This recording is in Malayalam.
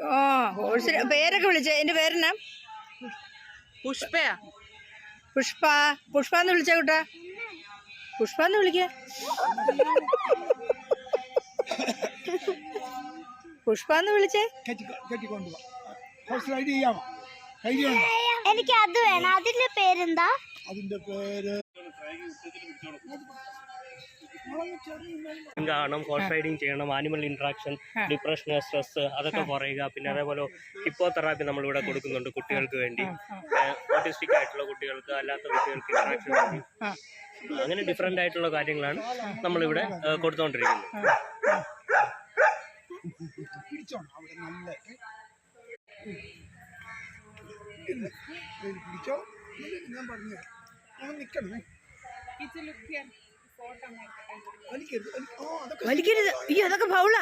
ഓ ഹോഴ്സിന് പേരൊക്കെ വിളിച്ചേ. എൻ്റെ പേരെന്നാ? പുഷ്പയാ. പുഷ്പ. പുഷ്പന്ന് വിളിച്ച കൂട്ടാ. പുഷ്പന്ന് വിളിക്ക. പുഷ്പന്ന് വിളിച്ചേ. എനിക്ക് അത് വേണം. അതിന്റെ പേരെന്താ? അതിന്റെ പേര് കാണണം, ഹോഴ്സ് റൈഡിങ് ചെയ്യണം, ആനിമൽ ഇൻട്രാക്ഷൻ, ഡിപ്രഷൻ, സ്ട്രെസ് അതൊക്കെ കുറയുക. പിന്നെ അതേപോലെ ഹിപ്പോ തെറാപ്പി നമ്മളിവിടെ കൊടുക്കുന്നുണ്ട് കുട്ടികൾക്ക് വേണ്ടി, ഓട്ടിസ്റ്റിക് ആയിട്ടുള്ള കുട്ടികൾക്ക്, അല്ലാത്ത കുട്ടികൾക്ക് ഇൻട്രാക്ഷൻ വേണ്ടി. അങ്ങനെ ഡിഫറെൻ്റ് ആയിട്ടുള്ള കാര്യങ്ങളാണ് നമ്മളിവിടെ കൊടുത്തുകൊണ്ടിരിക്കുന്നത്. വലിക്കരുത്. അയ്യോ അതൊക്കെ ഫൗളാ.